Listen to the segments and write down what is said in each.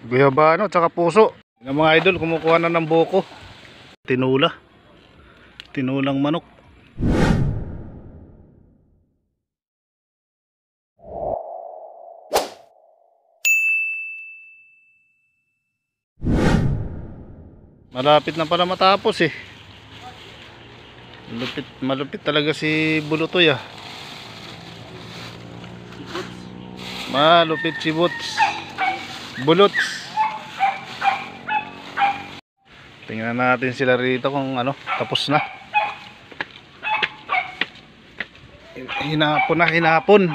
Guyabano tsaka puso. Yung mga idol, kumukuha na ng buko. Tinulang manok. Malapit na pala matapos eh. Malupit talaga si Bulutoy ah. Malupit si Bulots. Tingnan natin sila rito kung ano, tapos na. Hinapon.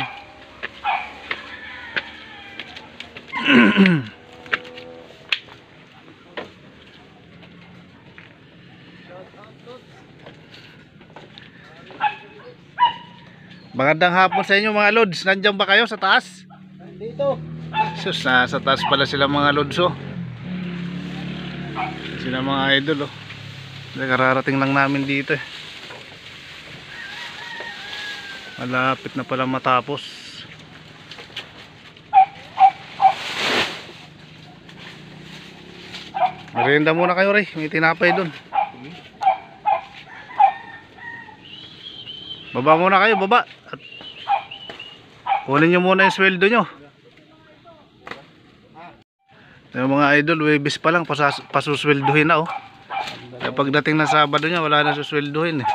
Magandang hapon sa inyo mga lods. Nandiyan ba kayo sa taas? Dito. Sus, nasa taas pala sila mga lods oh. Sila mga idol oh. Kararating lang namin dito eh. Malapit na pala matapos. Merienda muna kayo Ray. May tinapay dun. Baba muna kayo, baba. At kunin nyo muna yung sweldo nyo. Yung mga idol, Webes pa lang pasusweldohin na oh. Pagdating ng Sabado nya, wala na susweldohin eh.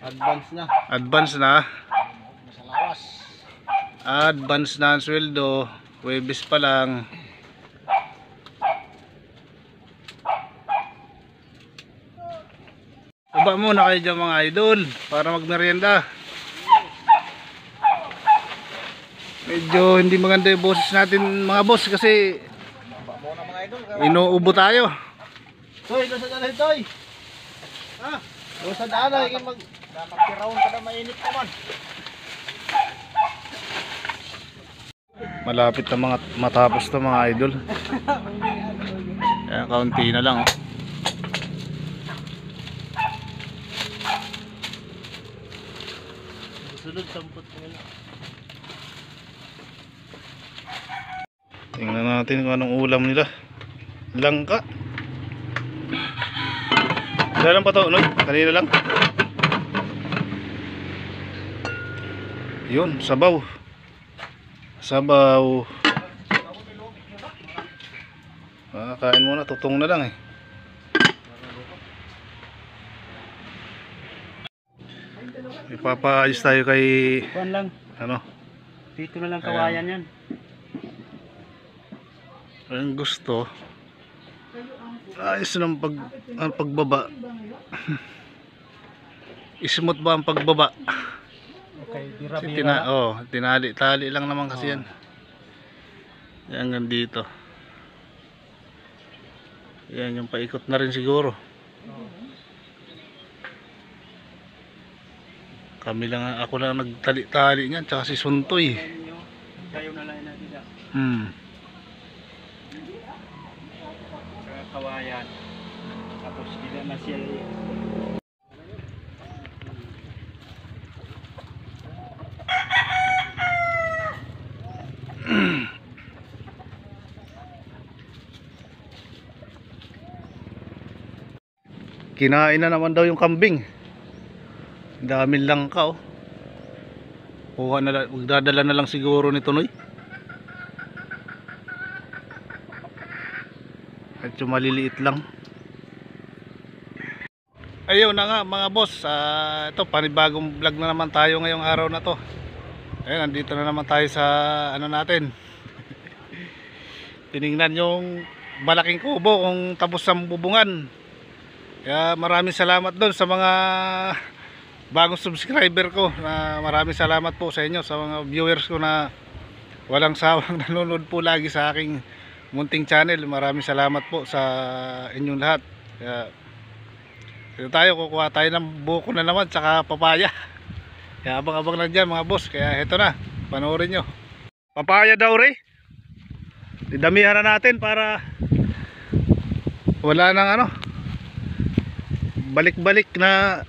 Advance na. Advance na ang sweldo. Webes pa lang. Baba muna kayo dyan mga idol para magmerienda. Medyo hindi maganda yung boses natin mga boss kasi inuubo tayo. Toy, doon sa daan Toy. Ha? Doon sa daan ay magpiraon ka na mainit naman. Malapit na mga matapos to mga idol. Kaya kaunti na lang oh. Sunod sampot ko na. Tingnan natin kung anong ulam nila. Langka. Wala lang pa to, no? Kanina lang. Yun, sabaw. Kain muna, tutong na lang eh. Ipapaayos tayo kay Kuan lang. ano? Dito na lang kawayan yan. Ang gusto ayos ng pagbaba. Smooth ba ang pagbaba? Okay, bira-bira. Tinali-tali lang naman kasi yan. Yan hanggang dito. Yan yung paikot na rin siguro. Ako lang nagtali-tali niyan, tsaka si Suntoy. Kayo na lang nila. Sa kawayan. Tapos bila na siya. Kinain na naman daw yung kambing. Dami lang ka oh. Magdadala na lang siguro nito Noy. At yung maliliit lang. Ayun na nga mga boss, ito panibagong vlog na naman tayo ngayong araw na to. Ayun, nandito na naman tayo sa ano natin. Tiningnan yung malaking kubo kung tapos ang bubungan. Kaya maraming salamat doon sa mga bagong subscriber ko. Maraming salamat po sa inyo, sa mga viewers ko na walang sawang nanonood po lagi sa aking munting channel. Maraming salamat po sa inyong lahat. Kaya dito tayo, kukuha tayo ng buko na naman tsaka papaya. Kaya abang-abang lang dyan mga boss. Kaya heto na, panoorin nyo. Papaya daw Ray. Didamihan na natin para wala nang ano, balik-balik na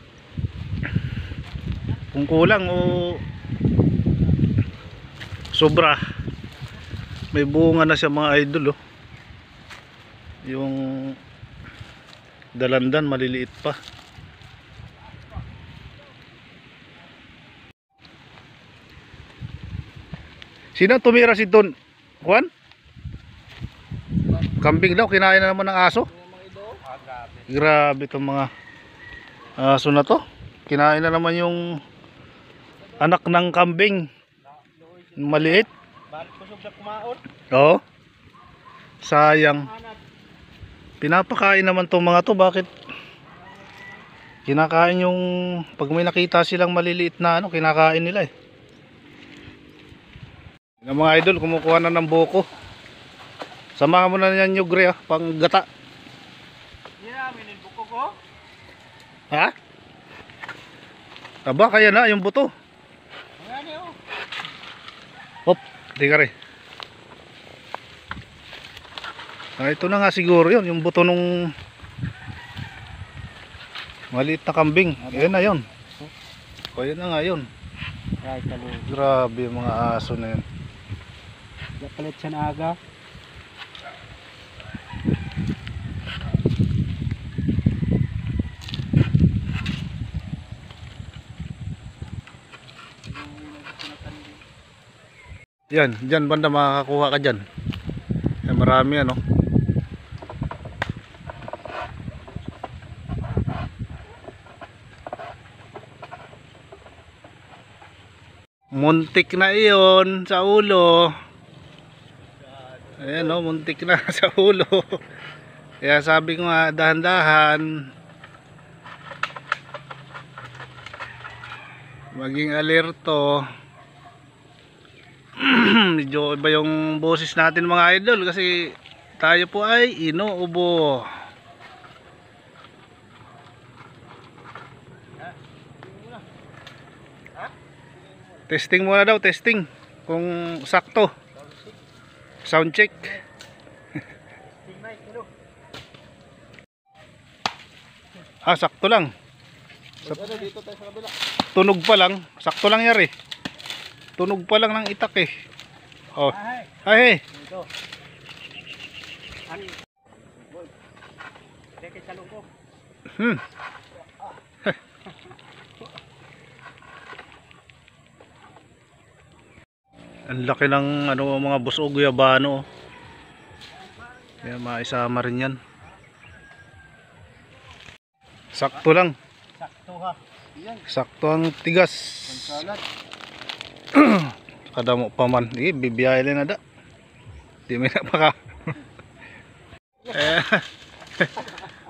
kung kulang o sobra. May bunga na siya mga idol, oh. Yung dalandan maliliit pa. Sino tumira si Don Juan? Kambing daw, kinain na naman ng aso. Grabe itong mga aso na to. Kinain na naman yung anak ng kambing. Maliit. Balik busog na kumaon. Oo. Sayang. Pinapakain naman tong mga to. Bakit? Kinakain yung pag may nakita silang maliliit na ano, kinakain nila eh. Yung mga idol, kumukuha na ng buko. Samahan mo na yan yung gre, pang gata. Hindi namin yung buko ko. Ha? Aba, kaya na yung buto. Ayan yun. Hop, di ka rin. Ito na nga siguro yun, yung buto nung maliit na kambing. Ayan na yun. Kaya na nga yun. Ay, talo. Grabe yung mga aso na yun. Napalit siya na aga. Yan, dyan banda makakakuha ka dyan. Yan, marami ano. Muntik na iyon sa ulo. Ayan o, muntik na sa ulo. Kaya sabi ko nga, dahan-dahan. Maging alerto. Medyo iba yung boses natin mga idol kasi tayo po ay inuubo. Testing muna daw, testing kung sakto. Sound check. Sakto lang. Dito tayo sa kabila. Tunog pa lang, sakto lang yari. Tunog pa lang ng itak eh. Oh. Ay. Dito. Ani. Boy. Deke sa lungko. Ang laki ng ano mga busog guyabano. Kaya maisama rin yan. Sakto lang. Sakto ha. Yan. Sakto ang tigas. Salat. Kadamo pa man. Bibiyahe na da. Di may napaka.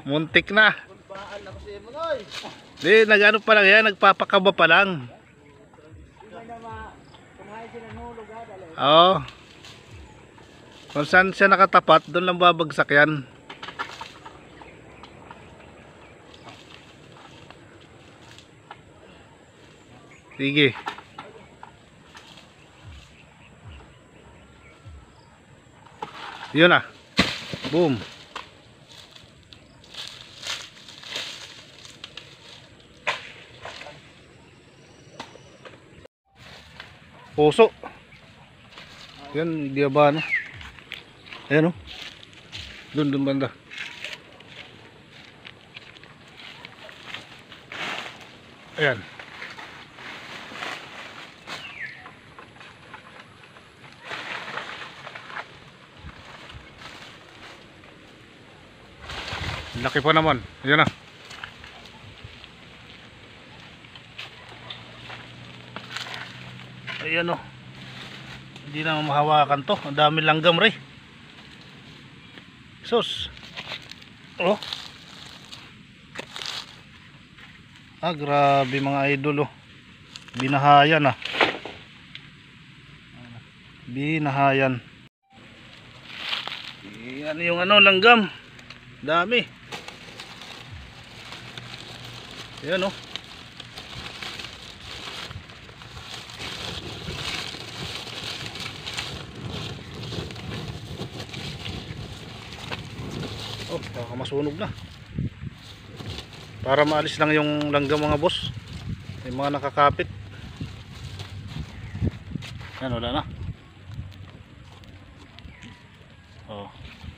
Muntik na. Kulbaan na kasi mo noy. Di, nagano pa lang yan. Nagpapakaba pa lang. Oo. Kung saan siya nakatapat, doon lang babagsak yan. Sige. Yun na. Boom. Puso. Yan, guyabano. Ayan o. Doon banda. Ayan. Laki pa naman. Ayan na. Ayan o. Hindi na mahawakan to. Ang dami langgam rin. Sus. Oh. Grabe mga idol oh. Binahayan ah. Binahayan. Yan yung ano langgam. Dami. Ayan oh. Oh, baka masunog na. Para maalis lang yung langgam mga boss. Yung mga nakakapit. Yan, wala na.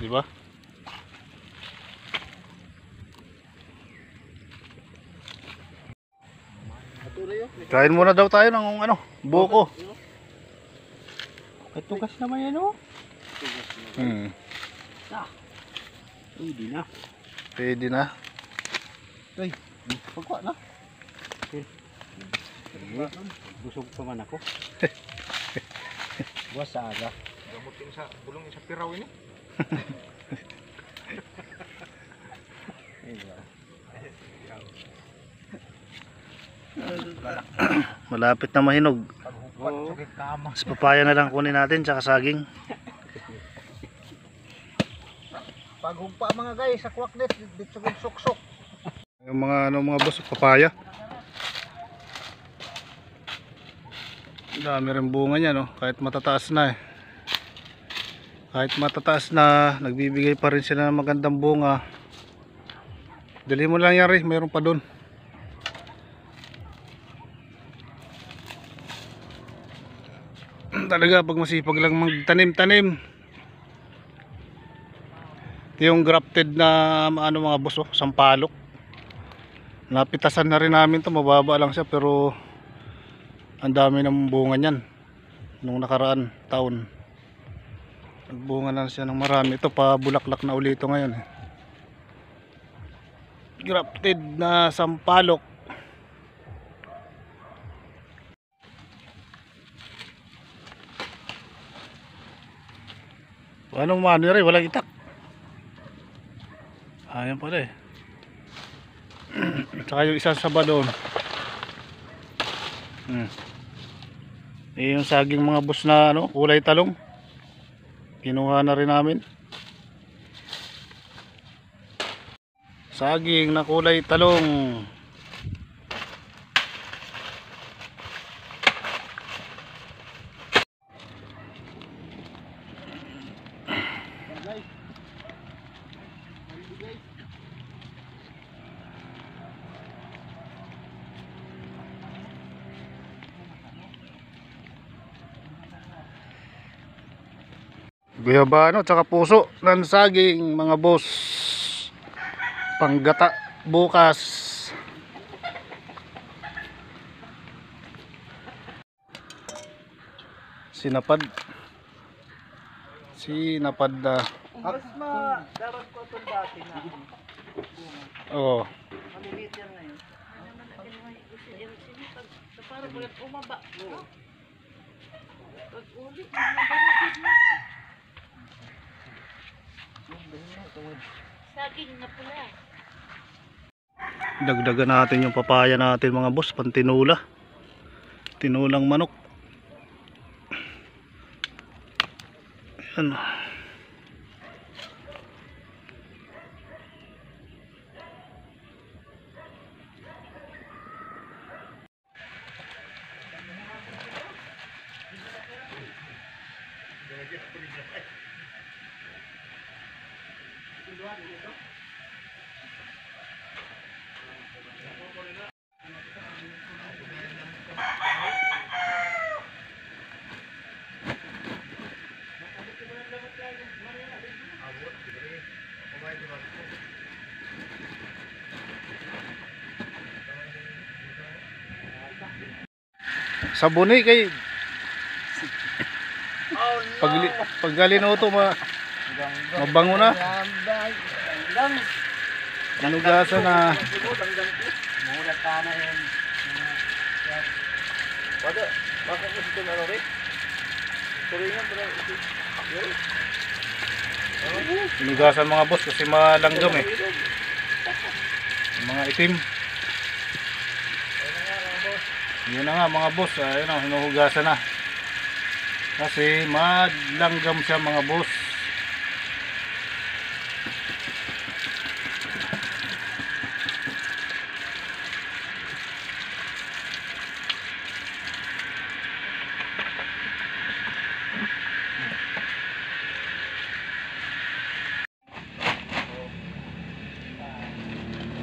di ba? Patuloy yun. Kain muna daw tayo ng ano, buko. May tugas naman yan oh. Hindi na. Pwede na. Ay, pagkuha na. Busog pa man ako. Buwas sa aga. Gamutin sa bulong sa piraw ini. Malapit na mahinog. Oo. Mas papaya na lang kunin natin tsaka saging. Paghugpa mga guys sa kwaknet dito sa suksok. Yung mga boss, papaya. Dami rin bunga niya, no? Kahit matataas na eh. Kahit matataas na, nagbibigay pa rin sila ng magandang bunga. Dali mo lang yan rin, mayroon pa dun. Talaga pag masipag lang magtanim-tanim. Ito yung grafted na mga boss, oh, sampalok. Napitasan na rin namin to, mababa lang siya pero ang dami ng bunga niyan nung nakaraan taon. Nagbunga na siya ng marami. Ito pa bulaklak na uli ito ngayon eh. Grafted na sampalok. Anong mano rin, walang itak. Ayan pala eh. Tsaka yung isa sa doon. Eh, yung saging mga bus na ano, kulay talong. Kinuha na rin namin. Saging na kulay talong. Guyabano tsaka puso ng saging mga boss. Panggata bukas. Sinapad na. Mas darat ko itong dati na. Oo. Maliliit yan ngayon. Para pag umaba. Pag ulit, saging na pula. Dagdagan natin yung papaya natin mga boss, pantinula. Tinulang manok. Yan. Sabuni kay pag galinuto mabango na. Manugasan na. Mulat ka na yun. Wala. Bakit mo ito na rin? Tuloy nga pala. Manugasan mga boss kasi malanggam eh. Mga itim. Yun na nga mga boss, ayun o, hinuhugasan na. Kasi malanggam siya mga boss.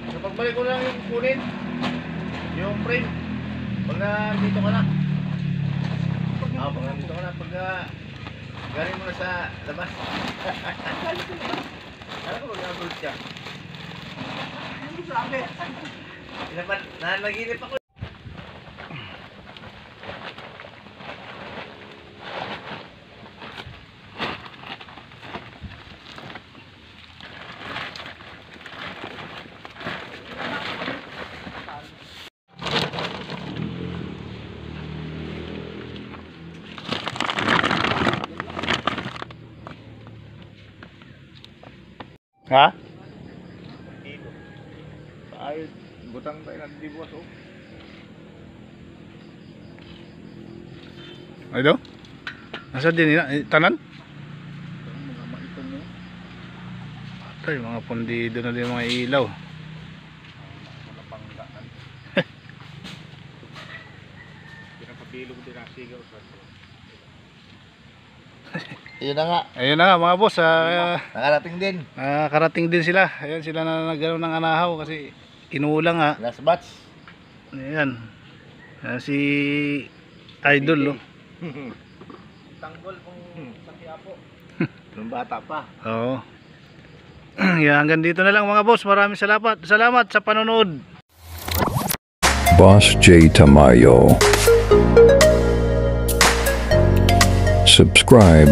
So pagbalik ko lang yung kunin, yung frame. Pag nandito ka na. Pag nandito ka na, pag Galing mo na sa labas. Alam ko mag-abroad siya. Ano sabi? Nanaginip ako. Ha? Dito. Ay, butang tayo ng dibuwas oh. Ay do? Nasa din nila? Tanan? Mga maitong mo. Tay, mga pundido na din mga ilaw. Mga panggaan. Pinapabilog din ang sigaw sa Yun na nga. Ayun na nga mga boss, Nakarating din. nakarating din sila. Ayan sila na nagano ng anahaw kasi kinulang ha. Last batch. Ayan. Si Idol oh. Tanggol kung sa Quiapo. Nung bata pa. Oo. Yan, hanggang dito na lang mga boss. Maraming salamat. Salamat sa panonood. Boss J. Tamayo. Subscribe